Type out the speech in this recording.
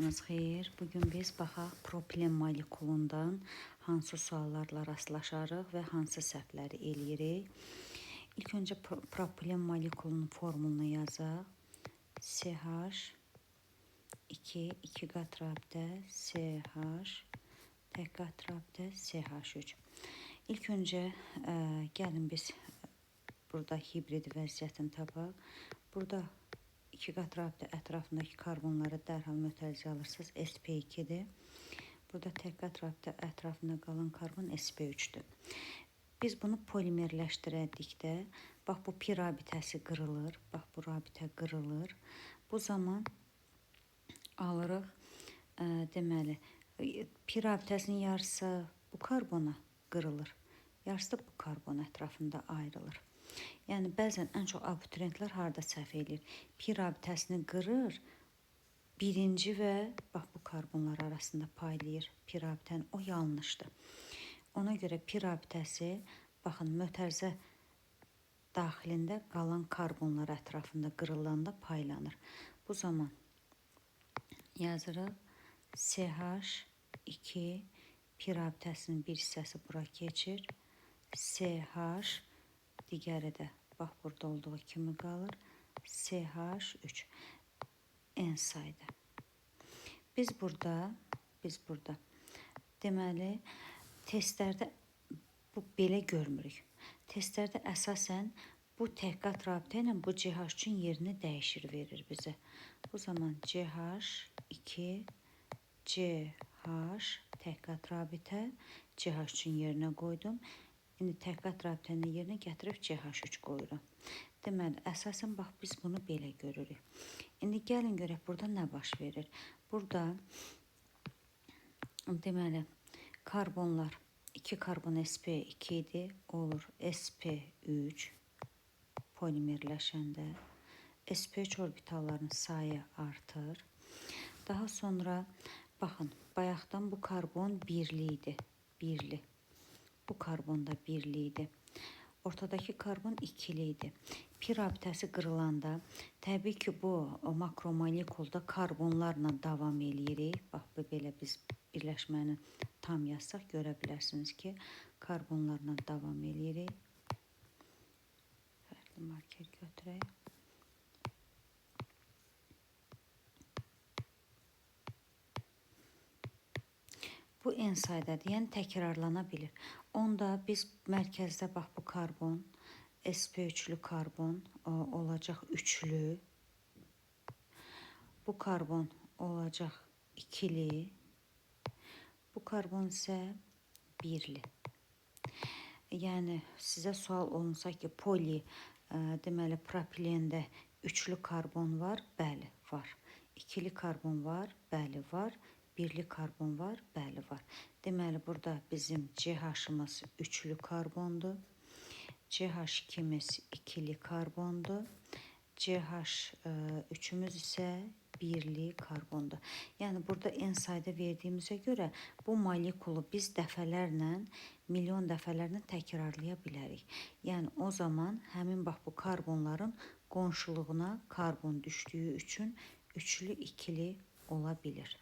Vaxtınız xeyir. Bugün biz baxaq propilen molekulundan hansı suallarla rastlaşarıq və hansı səhvləri eləyirik. İlk öncə propilen molekulunun formulunu yazaq. CH2 2 qat rabitə CH tək qat rabitə CH3. İlk öncə gəlin biz burada hibrid vəziyyətini tapaq. Burada 2 qat rabitə ətrafındakı karbonları dərhal mötərizə alırsınız. sp2-dir. Burada tək qat rabitə ətrafında qalan karbon sp3-dür. Biz bunu polimerləşdirədikdə, bax bu pi rabitəsi qırılır. Bax bu rabitə qırılır. Bu zaman alırıq, deməli, pi rabitəsinin yarısı bu karbona qırılır. Yarısı da bu karbon ətrafında ayrılır. Yəni, bəzən ən çox abituriyentlər harada səhv edir? Pi rabitəsini qırır, birinci və bax bu karbonlar arasında paylayır pi rabitəni. O yanlışdır. Ona görə pi rabitəsi, baxın, mötərizə daxilində qalan karbonlar ətrafında qırılanda paylanır. Bu zaman yazırıq CH2 pi rabitəsinin bir hissəsi bura keçir. CH digəri də bax burada olduğu kimi qalır. CH3 n sayda. Biz burada deməli testlərdə bu belə görmürük. Testlərdə əsasən bu tək qat rabitə ilə bu CH3-ün yerini dəyişir, verir bizə. Bu zaman CH2 CH tək qat rabitə CH3-ün yerinə qoydum. İndi tək qat rabitənin yerinə gətirib CH3 qoyuram. Deməli, əsasən bax biz bunu belə görürük. İndi gəlin görək burada nə baş verir. Burada deməli karbonlar 2 karbon sp2 idi, olur sp3 polimerləşəndə sp3 orbitallarının sayı artır. Daha sonra baxın, bayaqdan bu karbon birli idi, birli. Bu karbon da birli idi. Ortadakı karbon ikili idi. Pi rabitəsi qırılanda, təbii ki, bu makromolekulda karbonlarla davam eləyirik. Bax, belə biz birləşməni tam yazsaq, görə bilərsiniz ki, karbonlarla davam eləyirik. Fərqli marker götürək. Bu n saydadır, yəni təkrarlana bilir. Onda biz mərkəzdə bax bu karbon, sp3-lü karbon olacaq üçlü. Bu karbon olacaq ikili. Bu karbon isə birli. Yəni sizə sual olunsa ki, deməli propilende üçlü karbon var, bəli, var. İkili karbon var, bəli, var. Birli karbon var, bəli, var. Deməli, burada bizim CH-ımız üçlü karbondur. CH2-miz ikili karbondur. CH3-ümüz isə birli karbondur. Yəni, burada n sayda verdiyimizə görə bu molekulu biz dəfələrlə, milyon dəfələrlə təkrarlaya bilərik. Yəni, o zaman həmin bax bu karbonların qonşuluğuna karbon düşdüyü üçün üçlü, ikili ola bilir.